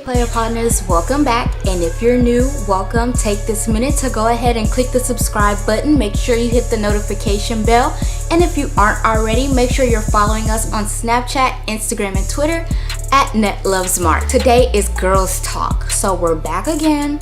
player partners, welcome back. And if you're new, welcome. Take this minute to go ahead and click the subscribe button. Make sure you hit the notification bell. And if you aren't already, make sure you're following us on Snapchat, Instagram, and Twitter at NetLovesMart. Today is Girls Talk, so we're back again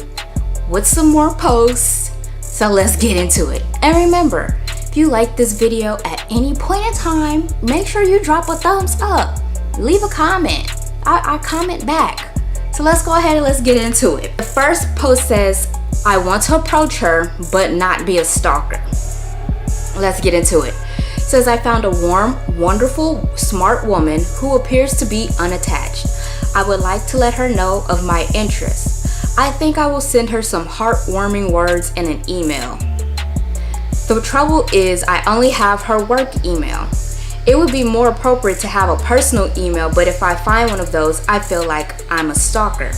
with some more posts. So let's get into it. And remember, if you like this video at any point in time, make sure you drop a thumbs up. Leave a comment. I comment back. So let's go ahead and let's get into it. The first post says, I want to approach her, but not be a stalker. Let's get into it. It says, I found a warm, wonderful, smart woman who appears to be unattached. I would like to let her know of my interests. I think I will send her some heartwarming words in an email. The trouble is I only have her work email. It would be more appropriate to have a personal email, but if I find one of those, I feel like I'm a stalker.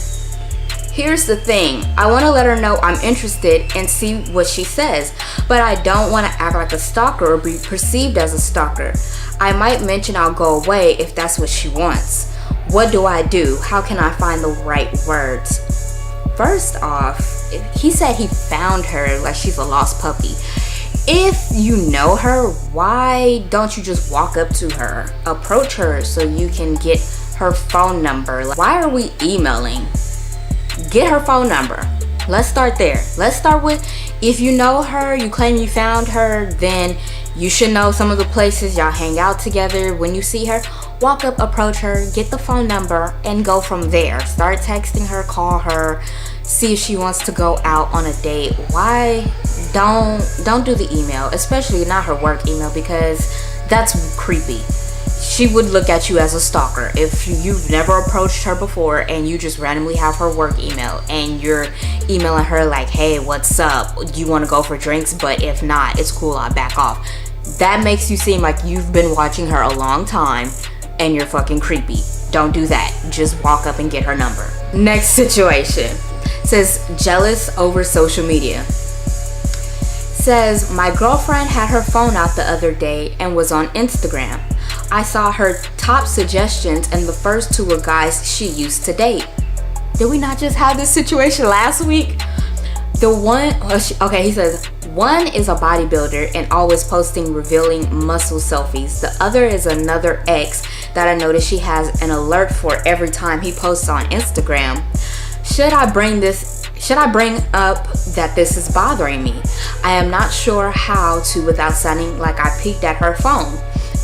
Here's the thing, I want to let her know I'm interested and see what she says, but I don't want to act like a stalker or be perceived as a stalker. I might mention I'll go away if that's what she wants. What do I do? How can I find the right words? First off, he said he found her like she's a lost puppy. If you know her, why don't you just walk up to her, approach her so you can get her phone number? Like, why are we emailing? Get her phone number. Let's start there. Let's start with, if you know her, you claim you found her, then you should know some of the places y'all hang out together. When you see her, walk up, approach her, get the phone number, and go from there. Start texting her, call her, see if she wants to go out on a date. Why don't do the email, especially not her work email, because that's creepy. She would look at you as a stalker if you've never approached her before and you just randomly have her work email and you're emailing her like, hey, what's up? Do you want to go for drinks? But if not, it's cool, I'll back off. That makes you seem like you've been watching her a long time and you're fucking creepy. Don't do that. Just walk up and get her number. Next situation. Says jealous over social media. Says my girlfriend had her phone out the other day and was on Instagram. I saw her top suggestions and the first two were guys she used to date. Did we not just have this situation last week? The one, okay, he says, one is a bodybuilder and always posting revealing muscle selfies. The other is another ex that I noticed she has an alert for every time he posts on Instagram. Should I bring up that this is bothering me? I am not sure how to without sounding like I peeked at her phone.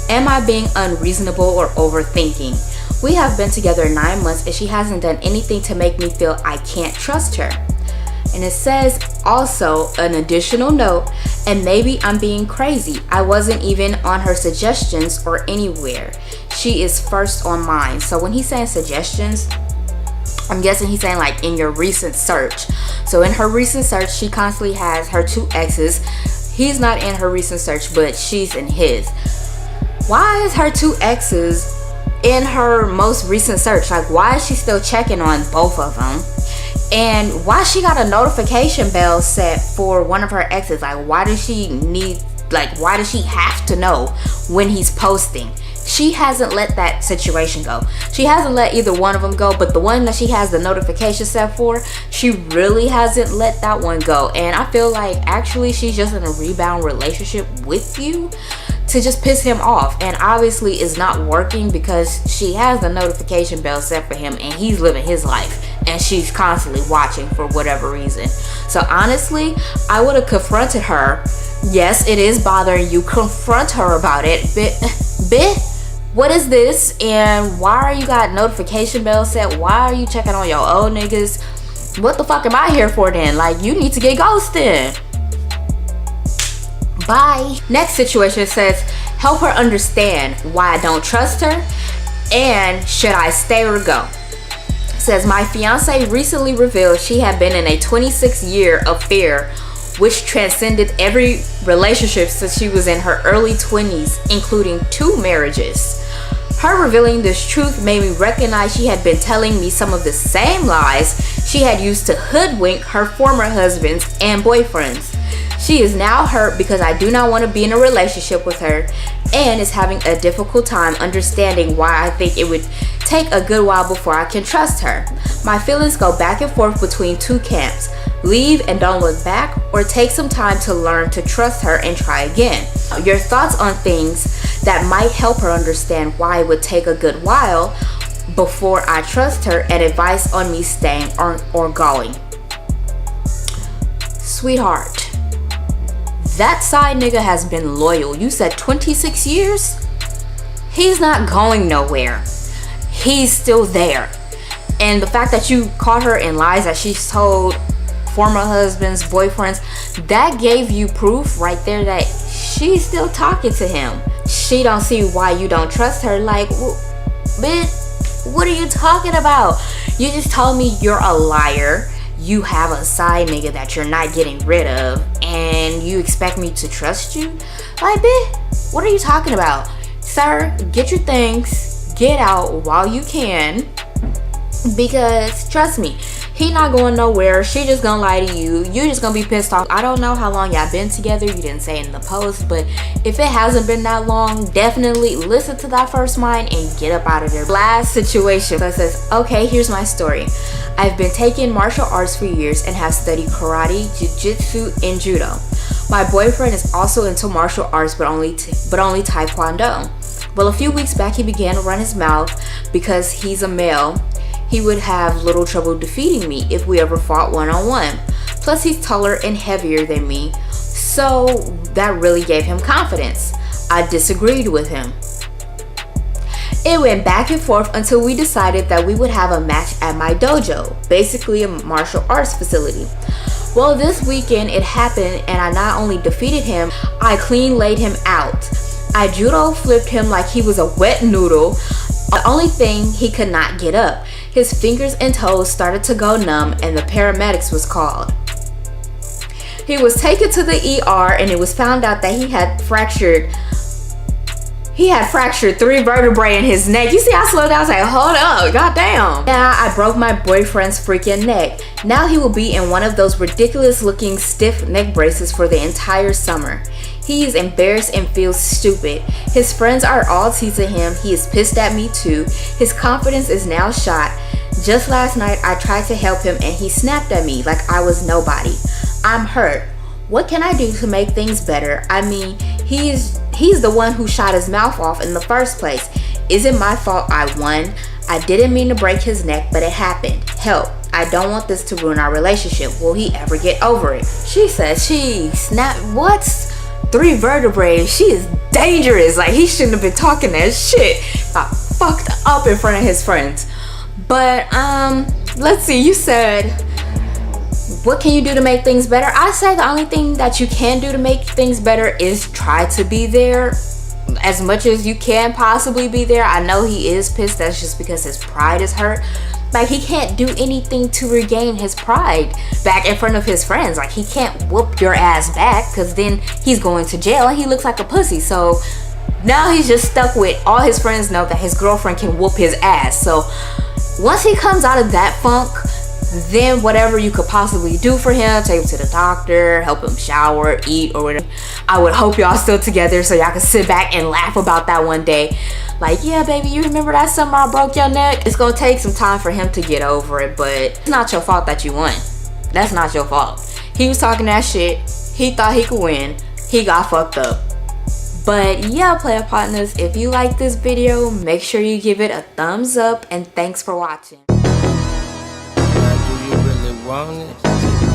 Am I being unreasonable or overthinking? We have been together 9 months and she hasn't done anything to make me feel I can't trust her. And it says also an additional note, and maybe I'm being crazy. I wasn't even on her suggestions or anywhere. She is first on mine. So when he's saying suggestions, I'm guessing he's saying like in your recent search. So in her recent search, she constantly has her two exes. He's not in her recent search, but she's in his. Why is her two exes in her most recent search? Like, why is she still checking on both of them? And why she got a notification bell set for one of her exes? Like, why does she have to know when he's posting? She hasn't let that situation go. She hasn't let either one of them go, but the one that she has the notification set for, she really hasn't let that one go. And I feel like actually she's just in a rebound relationship with you to just piss him off, and obviously it's not working because she has the notification bell set for him and he's living his life and she's constantly watching for whatever reason. So honestly, I would have confronted her. Yes, it is bothering you. Confront her about it. Bitch, what is this? And why are you got notification bell set? Why are you checking on your old niggas? What the fuck am I here for then? Like, you need to get ghosted. Bye. Next situation says, help her understand why I don't trust her and should I stay or go. Says my fiance recently revealed she had been in a 26-year affair which transcended every relationship since she was in her early 20s, including 2 marriages. Her revealing this truth made me recognize she had been telling me some of the same lies she had used to hoodwink her former husbands and boyfriends. She is now hurt because I do not want to be in a relationship with her and is having a difficult time understanding why I think it would take a good while before I can trust her. My feelings go back and forth between two camps: leave and don't look back, or take some time to learn to trust her and try again. Your thoughts on things that might help her understand why it would take a good while before I trust her, and advice on me staying or going. Sweetheart, that side nigga has been loyal. You said 26 years? He's not going nowhere. He's still there. And the fact that you caught her in lies that she's told former husbands, boyfriends, that gave you proof right there that she's still talking to him. She don't see why you don't trust her. Like, bitch, what are you talking about? You just told me you're a liar. You have a side nigga that you're not getting rid of, and you expect me to trust you? Like, bitch, what are you talking about? Sir, get your things, get out while you can, because trust me, he not going nowhere. She just gonna lie to you. You just gonna be pissed off. I don't know how long y'all been together. You didn't say it in the post, but if it hasn't been that long, definitely listen to that first line and get up out of there. Last situation. So it says, okay, here's my story. I've been taking martial arts for years and have studied karate, jiu-jitsu, and judo. My boyfriend is also into martial arts, but only taekwondo. Well, a few weeks back, he began to run his mouth because he's a male. He would have little trouble defeating me if we ever fought one-on-one. Plus, he's taller and heavier than me, so that really gave him confidence. I disagreed with him. It went back and forth until we decided that we would have a match at my dojo, basically a martial arts facility. Well, this weekend it happened, and I not only defeated him, I clean laid him out. I judo flipped him like he was a wet noodle. The only thing, he could not get up. His fingers and toes started to go numb, and the paramedics was called. He was taken to the ER, and it was found out that he had fractured 3 vertebrae in his neck. You see, I slowed down. I was like, hold up, goddamn. Yeah, I broke my boyfriend's freaking neck. Now he will be in one of those ridiculous looking stiff neck braces for the entire summer. He is embarrassed and feels stupid. His friends are all teasing him. He is pissed at me too. His confidence is now shot. Just last night, I tried to help him and he snapped at me like I was nobody. I'm hurt. What can I do to make things better? I mean, he's the one who shot his mouth off in the first place. Is it my fault I won? I didn't mean to break his neck, but it happened. Help. I don't want this to ruin our relationship. Will he ever get over it? She says she snapped. What's 3 vertebrae? She is dangerous. Like, he shouldn't have been talking that shit. Got fucked up in front of his friends. But let's see. You said, what can you do to make things better? I say the only thing that you can do to make things better is try to be there as much as you can possibly be there. I know he is pissed. That's just because his pride is hurt. Like, he can't do anything to regain his pride back in front of his friends. Like, he can't whoop your ass back because then he's going to jail and he looks like a pussy. So now he's just stuck with all his friends know that his girlfriend can whoop his ass. So once he comes out of that funk, then whatever you could possibly do for him, take him to the doctor, help him shower, eat, or whatever. I would hope y'all still together so y'all can sit back and laugh about that one day. Like, yeah, baby, you remember that summer I broke your neck? It's gonna take some time for him to get over it, but it's not your fault that you won. That's not your fault. He was talking that shit. He thought he could win. He got fucked up. But yeah, player partners, if you like this video, make sure you give it a thumbs up, and thanks for watching. Do you really want it?